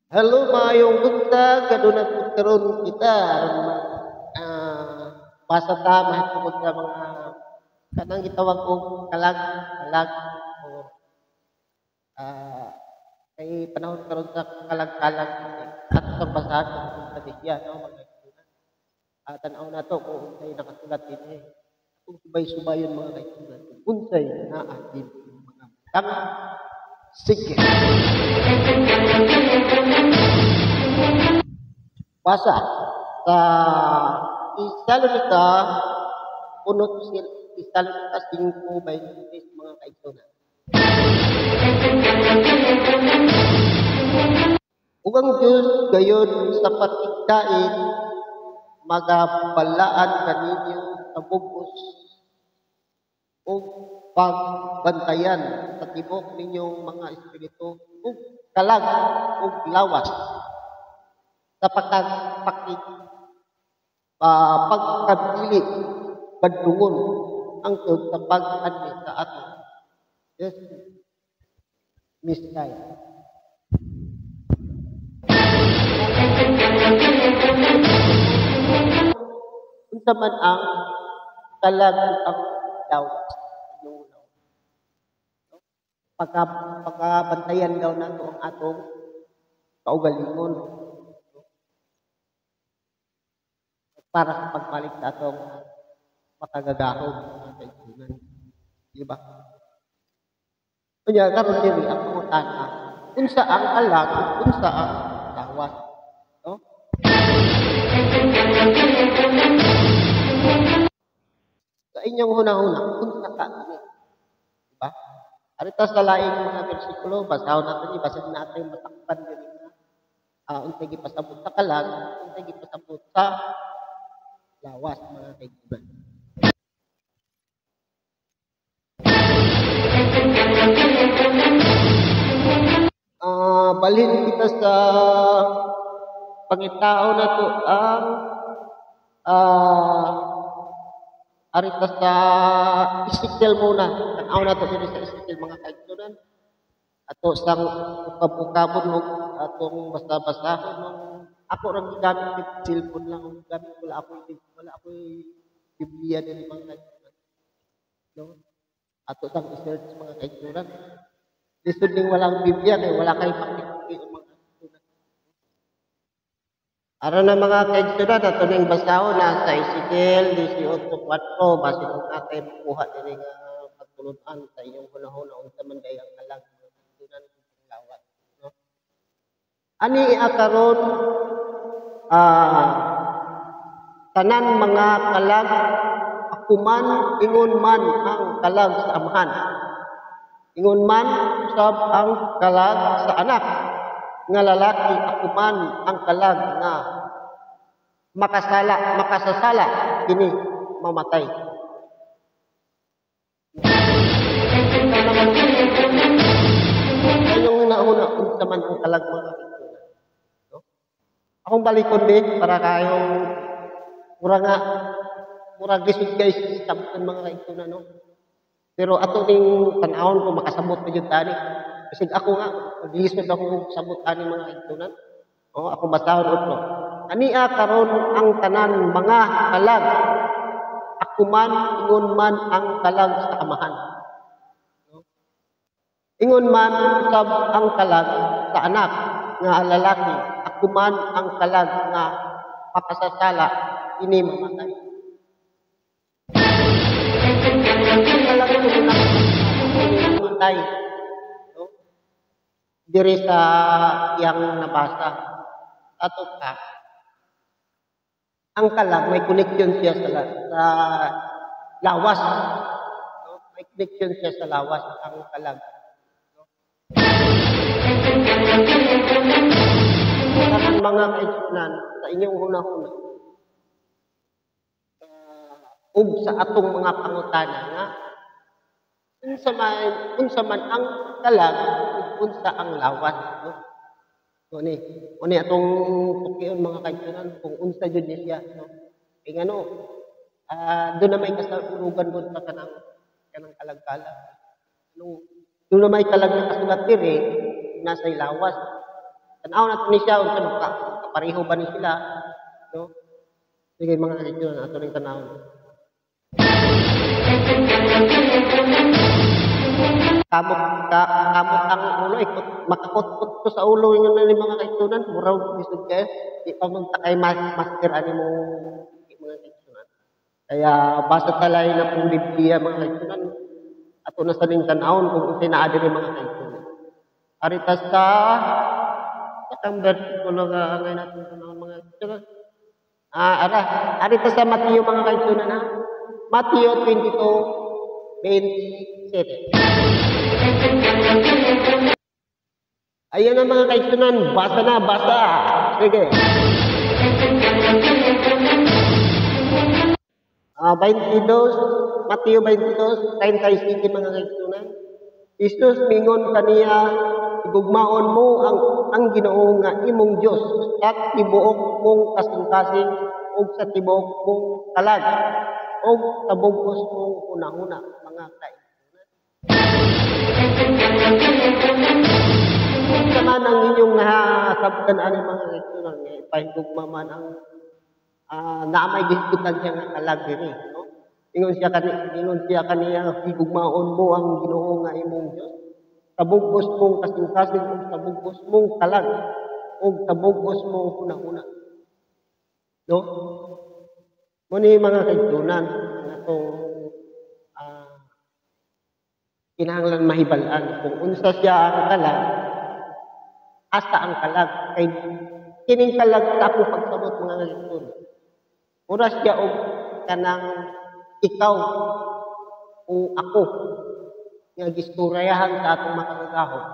Halo mayong buntag, kaduna pud karon kita ah, basa ta mahitungod sa mga kanang gitawag og kalag o ah, kay panahon karon sa kalag-kalag ato sa basahan kung sa Biblia no mga kaibigan. Tan-aw nato kung unsay nakasulat dinhi. Kung subay-subayon mga kaibigan, kung unsay naa din mga tama. Sige. Basa sa Tesalonica 1 Tesalonica 5:23 mga kaibigan. Ug ang Dios gayon sa patigdain magabalaan kaninyo sa bug-os ug pagbantayan sa tibok ninyong mga espiritu ug kalag ug lawas sa pagkadili padungon angtod sa pag-admit sa ato. Yes, miskay. Unsa man ang kalag ug ang lawas? Pagkabantayan daw nato ang atong kaugalingon para sa pagbalik sa atong makagagahom mga kaibigan. Di ba? Kanya karon diri ang pangutana, unsa ang kalag ug unsa ang lawas? No? Sa inyong hunahuna, unsa ka ni? Di ba? Arita sa laing mga bersikulo, basahon natin, basahin natin matakpan diri na unsay gipasabot sa kalag, unsay gipasabot sa lawas mga kaibigan. Balhin kita sa pangitao na to ang arita sa Ezekiel muna. Tanaw na to dito sa Ezekiel mga kaibigan. Ato sang ukab-ukabon mo atong basa-basahon ng ako ra gigamit ni cellphone lang ang gamit wala ako Biblia din mga kaibigan. No? Ato sang i-search mga kaibigan. Lisod ning walang Biblia kay wala kay pakikuti ang mga kaibigan. Aron na mga kaibigan ato ning basahon na sa Ezekiel 18:4 base kung atay makuha diri nga pagtulon-an sa inyong hunahuna unsa man day ang kalag mga kaibigan ug lawat. No? Ani akaron tanan mga kalag akuman ingon man ang kalag sa amahan. Ingon man usab ang kalag sa anak nga lalaki akuman ang kalag nga makasasala kini mamatay. Ayong una unsa man ang kalag mga kaibigan. No? Akong balikon din para kayong mura gisod guys sabton mga kaibigan no. Pero ato ning tan-awon ko makasabot pa jud tani. Kasi ako nga gisod ako sabot ani mga kaibigan. Ako basahon utlo. Ania karon ang tanan mga kalag akuman ingon man ang kalag sa amahan. No? Ingon man usab ang kalag sa anak nga lalaki akuman ang kalag nga makasasala ini mamatay. Kalag na mamatay. No? Diri sa iyang nabasa ato ka ang kalag may connection siya sa lawas. No? May connection siya sa lawas ang kalag. No? Karang mga kaibigan sa inyong hunahuna ug sa atong mga pangutana nga unsa man ang kalag ug unsa ang lawas. No? Uni atong tukion mga kaibigan kung unsa jud ni siya no. Kay ngano do na may kasulugan gud sa kanang kalag-kalag. No, do na may kalag na kasulat diri nasa lawas. Tanaw nato ni siya unsa magkapareho ba ni sila, no? Sige mga kaigsunan ato ning tanawon. Kamot ang ulo ikot makakot-kot ko sa ulo ingon ni mga kaigsunan muraw bisud kay di pa man ta kay master ani mo mga kaigsunan. Kaya basta talay na pong Biblia mga kaigsunan ato na sa ning tan-awon kung unsay naa diri mga kaigsunan. Arita sa katang bersikulo nga angay natin tanawon mga kaigsunan. Arita sa Mateo mga kaigsunan ha. Mateo 22:27. Ayan na mga kaigsunan, basa na, basa. Sige. 22, Mateo 22:37 mga kaigsunan. Jesus mingon kaniya, igugmaon mo ang Ginoo nga imong Dios sa tibuok mong kasing-kasing ug sa tibuok mong kalag ug sa bug-os mong una-una mga kaigsunan. Unsa man ang inyong nasabtan ani mga kaigsunan nga ipahigugma man ang naamay gisgutan siya nga kalag diri, no? Ingon siya kaniya higugmaon mo ang Ginoo nga imong Dios sa bug-os mong kasing-kasing ug sa bug-os mong kalag ug sa bug-os mong una-una. No? Muni mga kaigsunan nga atong kinahanglan mahibal-an kung unsa siya ang kalag, asa ang kalag kay kining kalag sa akong pagsabot mga kaigsunan. Mura siya og kanang ikaw o ako nga gisturyahan sa atong makakagahon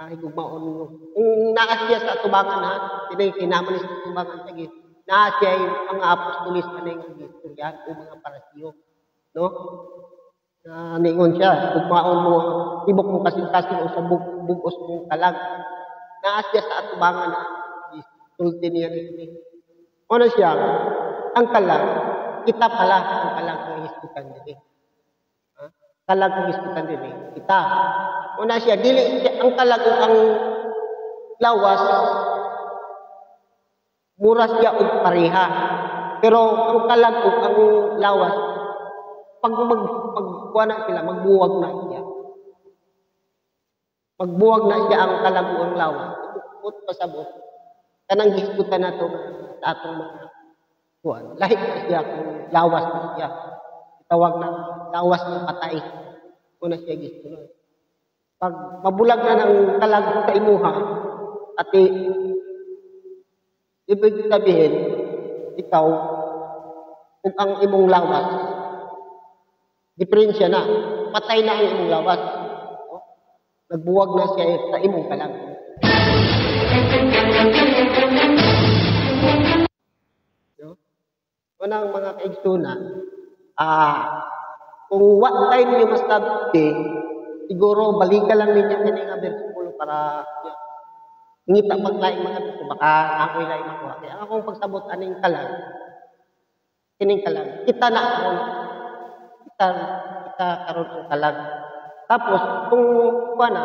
higugmaon mo. Kung naa siya sa atubangan ha, kinahanglan sa atubangan sige. Naa siya ang apostolis kanay nga gisturyahan o mga parasiyo, no? Ningon siya, ugmaon mo tibok mo kasing-kasing o sa bug-os mong kalag. Naa siya sa atubangan ha, sulti niya ni. Ano siya? Ang kalag, kita pala ang kalag ng hisgutan diri. Kalag ng hisgutan diri, kita. Una siya, dili ang kalag o ang lawas, mura siya og pareha. Pero ang kalag o ang lawas, pag magkuha na sila, magbuwag na siya. Magbuwag na siya ang kalag o ang lawas. Bukod pasabot. Kanang hisgutan na ito sa atong mga kuwan. Lahi na siya kung lawas na siya. Itawag na lawas ng patay. Una siya gisgutan. Pag mabulag na ng kalag sa imuha, at ibig sabihin, ikaw, kung ang imong lawas, diferensya na, patay na ang imong lawas. No? Nagbuwag na siya sa imong kalag. No? Unang mga kaigsunan, kung what time niyo masabti, siguro balikan lang ninyo kini nga bersikulo para ngita maglaing mga bito baka ako'y laing makuha. Kaya akong pagsabot aning kalag, kining kalag, kita na karon. Kita karon ang kalag. Tapos kung kuana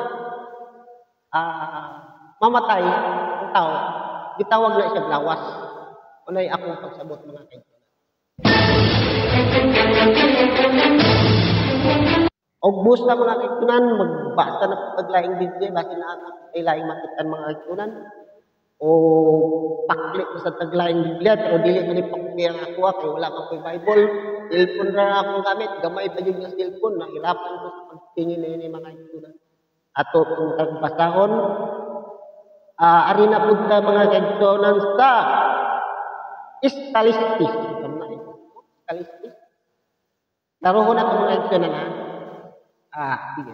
mamatay ang tao, gitawag na siya lawas. Unay akong pagsabot mga kaibigan. Og bus na mga kaigsunan, magbasa na paglaing Biblia, basi na ay laing makitan mga kaigsunan. O paklik ko sa taglaing Biblia, pero dili man ipakli ang ako, kaya wala pa ko'y Bible. Cellphone na akong gamit, gamay pa yun yung cellphone, nahirapan ko sa pagtingin na yun yung mga kaigsunan. Ato kung tagbasahon, ari na po sa mga kaigsunan sa Stalistis. Stalistis. Naroon na itong mga kaigsunan ha. Sige.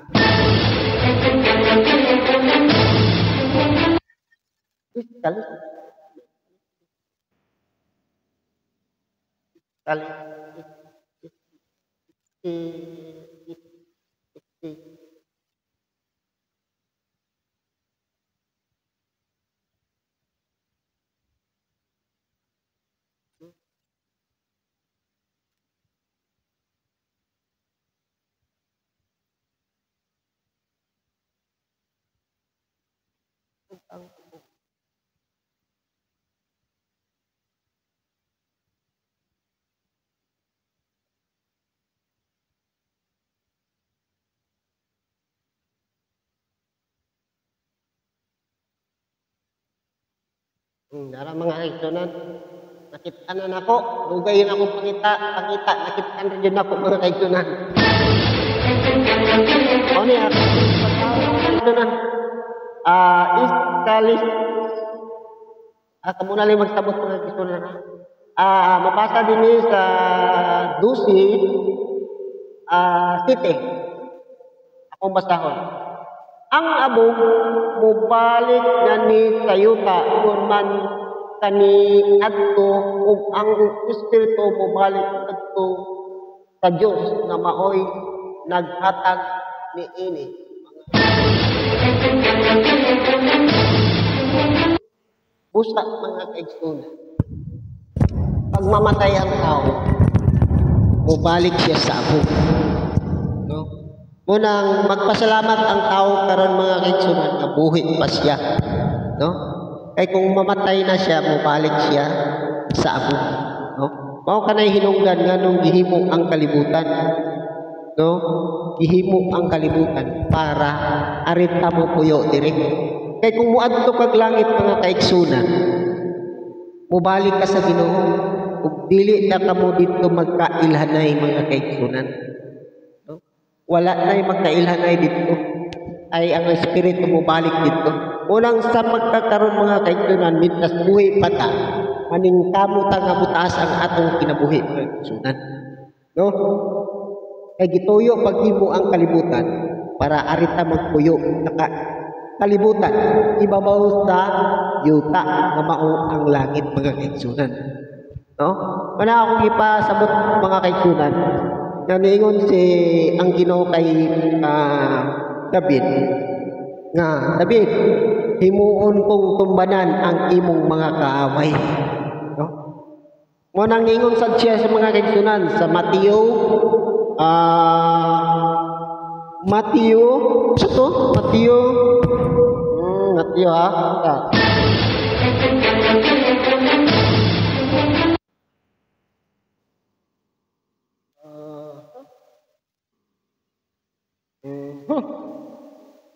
Nara mga kaigsunan. Nakita na nako, dugay na akong pakita, nakita na rin ako mga kaigsunan. O niya, mga kaigsunan. Iskalis. Kamu na lang magsabot mga kaigsunan. Mabasa din sa Dusi, City. Akong basahon. Ang abog, mubalik na ni sayuta, kung man kani adto ug ang espiritu mobalik adto sa Dios na maoy naghatag niini. Busa mga kaigsunan. Pag mamatay ang tao, mobalik siya sa abog. No? Munang magpasalamat ang tao karon mga kaigsunan nga buhi pa siya. No? Kay kung mamatay na siya, mabalik siya sa abog. No? Mao kanay hinungdan nganong gihimo ang kalibutan. No? Gihimo ang kalibutan para arita mo puyo diri. Kay kung muadto kag langit mga kaigsunan, mubalik ka sa Ginoo ug dili na kamo didto magkailhanay mga kaigsunan. No? Wala nay magkailhanay didto. Ay ang espiritu mubalik didto. Unang sa pagkakaroon mga kaigsunan, mintas buhi pata, maning kamuta nga butaas ang atong kinabuhi mga kaigsunan. No? Kay gituyo paghimo ang kalibutan para arita magpuyo naka kalibutan ibabaw sa yuta nga mao ang langit mga kaigsunan. No? Mana akong ipasabot mga kaigsunan nga niingon si ang Ginoo kay David nga David, himuon kong tumbanan ang imong mga kaaway. No? Mo nang ingon sad siya sa mga kaigsunan sa Mateo sa to? Mateo ha?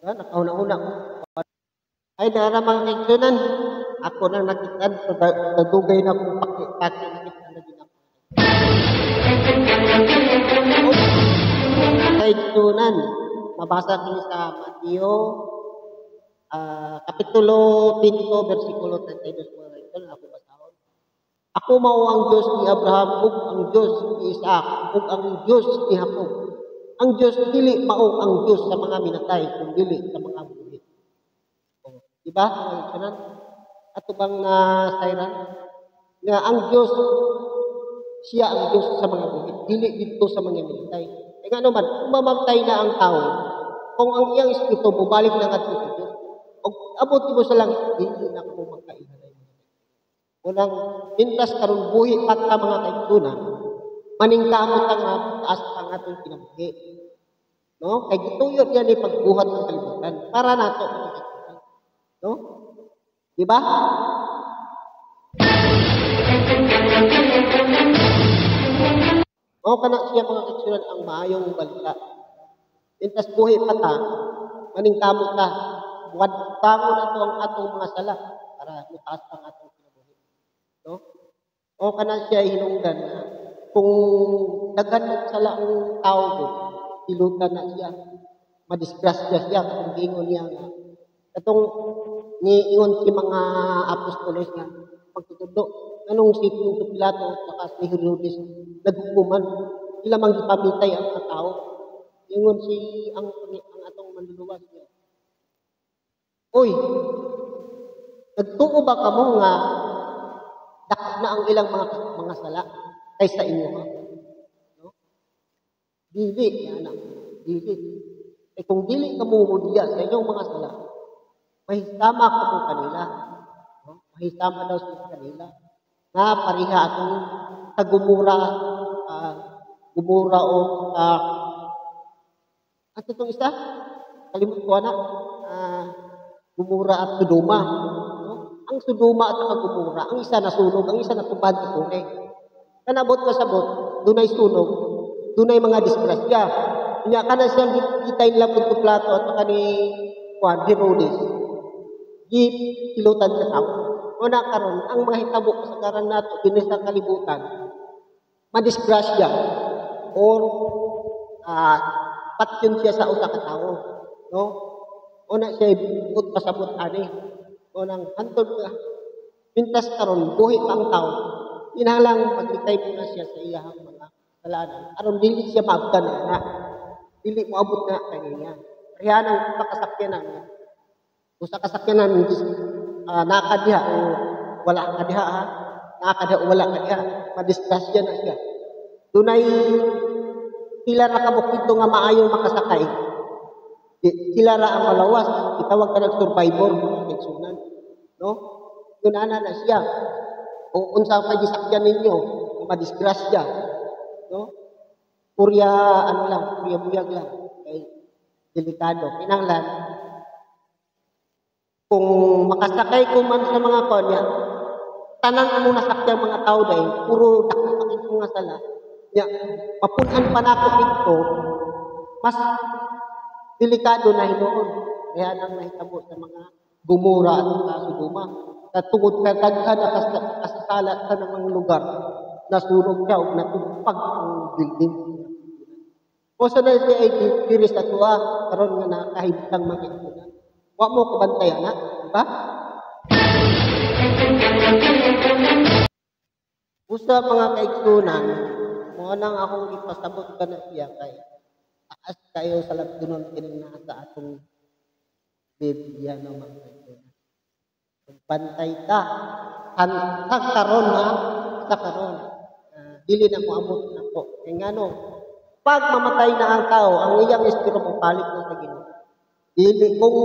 Nakauna-una ko. Ay, nara mga kaigsunan. Ako nang nakitaan sa dugay na kong paki nakita na din ako. Kaigsunan. Mabasa din sa Mateo, Kapitulo 20, versikulo 32 mga kaigsunan. Ako basahon. Ako mao ang Diyos ni Abraham ug ang Diyos ni Isaac ug ang Diyos ni Jacob. Ang Diyos dili mao ang Diyos sa mga minatay kung dili sa mga buhi. Diba? Ato bang sayran nga ang Diyos siya ang Diyos sa mga buhi, dili dito sa mga minatay. E nga naman, kung mamatay na ang tao, kung ang iyang espiritu bumalik na ngadto sa Diyos, og abot mo sa langit, dili na ko magkaihanay. Unang mintas karon buhi pat ka mga kaigsunan, maningkamot ang taas ang atong kinabuhi. No? Kay gituyo yan ni pagbuhat ng kalibutan para nato mga kaigsunan. No? Di ba? Mao kana siya mga kaigsunan ang maayong balita. Mintas buhi pa ta, maningkamot ta, buhat tango na to ang atong mga sala para mutaas ang atong kinabuhi. No? O kana siya hinungdan na kung daghan sala ang tao ko, ilutan na siya, madisgrasya siya kung gingon niya nga. Katong niingon si mga apostolos nga pagtutudlo, anong si Pilato at si Herodes naghukuman, sila mang gipamitay ang mga tao. Ingon si ang atong manluluwas niya. Oy, nagtuo ba kamo nga dakop na ang ilang mga sala kaysa inyo ha? No? Dili, anak. Dili. Kung dili ka mumudiya sa inyong mga sala, mahisama ka po kanila. No? Mahisama daw sa kanila. Na pariha atong tagumura, gumura o at itong isa, kalimut ko na, gumura at suduma. No? Ang suduma at gumura, ang isa nasunog, ang isa natupad sa tunay. Kanabot ka sabot, dunay sunog, dunay mga disgrasya. Kanya ka na siyang kitay nila kung plato at baka ni Juan Herodes. Gipilutan sa tao. una karon ang mga hitabo sa karan nato dinhi sa kalibutan madisgrasya or patyon siya sa usa ka tawo, no? Una siya bukod pasabot ani. Unang hantod ka. Pintas karon buhi pa ang tawo. Kinahanglan maglikay mo na siya sa iyang mga kasalanan. Aron dili siya maabtan na. Dili mo abot na kaniya. Kaya nang pakasakyanan niya. Usa kasakyanan nakadiha o wala kadiha ha. Nakadiha o wala kadiha. Madisgrasya na siya. Dunay sila ra kabukid nga maayo makasakay. Sila ra ang malawas. Itawag ka ng survivor mga kaigsunan. No? Yun na siya. Kung unsa pa gisakyan ninyo, madisgrasya. No? Purya, purya buyag lang. Okay? Delikado. Kinanglan, kung makasakay ko man sa mga konya, tanan mo nasakyan mga tao dahil, puro nakapakit ko nga sala. Ya, mapunan pa na ako dito, mas delikado na hinoon. Kaya nang nahitabo sa mga gumura at kasuguma. Sa tungod na daghan na kasasala sa mga lugar, nasunog siya o natugpag ang building. O sa na siya ay diri sa tuwa, karon nga nakahibtang mga ikunan. Wa mo kabantayan na, di ba? Usa mga kaigsunan, mo nang akong ipasabot ka na siya kay taas kayo sa labdunon kining nasa atong Biblia no mga kaigsunan. Bantay ka sa karon ha, sa karon. Dili na mo abot nako. Kay ngano, pag mamatay na ang tao, ang iyang espiritu papalit na sa Ginoo. Dili kung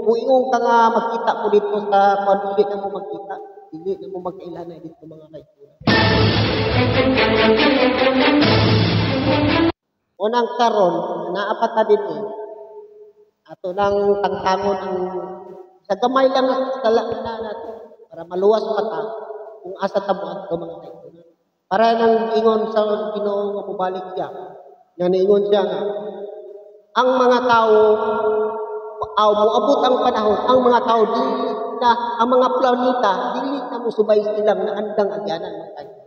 uingong ka nga magkita mo dito sa dili na mo magkita, dili na mo magkailanay dito mga kaigsunan. Unang karon, naapat na din ato nang tangtangon ang sa gamay lang sa na nato para maluwas pa ta kung asa tabuan ko mga kaigsunan. Para nang ingon sa Ginoo nga mobalik siya. Nga niingon siya nga ang mga tao moabot ang panahon, ang mga tao dili na ang mga planeta dili na mo subay silang na andang agyanan mga kaigsunan.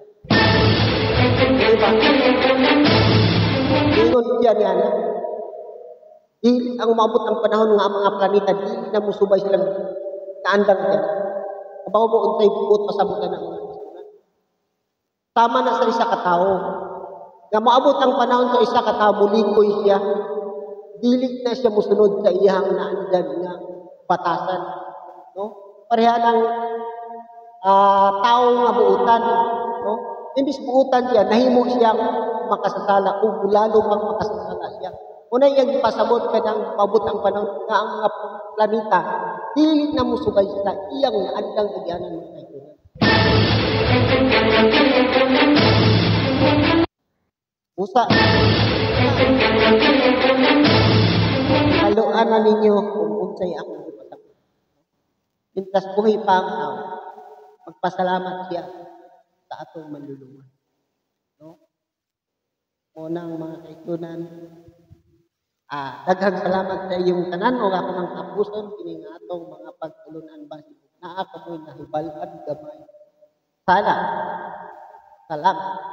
Diba? Ingon siya niya na dili ang maabot ang panahon nga ang mga planeta dili na mo subay silang kaandang diyan. Kabaw mo untay buot pasabutan ng mga kaigsunan. Tama na sa isa ka tawo. Nga maabot ang panahon sa isa ka tawo mulikoy siya. Dili na siya musunod sa iyang naandan nga batasan. No? Pareha ng tao nga buutan, no? Imbis buutan siya, nahimo siyang makasasala o lalo pang makasasala siya. Una yung ipasabot ka ng pabot ang panahon nga ang mga planeta, dili na mo subay sa iyang naandang agyanan ng kaigsunan. Usa, haluan na ninyo kung unsay akong ipasabot. Pintas buhay pa ang tao, magpasalamat siya sa atong manluluman. No? Unang mga kaigsunan, daghang salamat sa iyong tanan o ako ng kapuson kining atong mga pagtulunan basi naa ka mo'y nahibalan gamay. Salamat.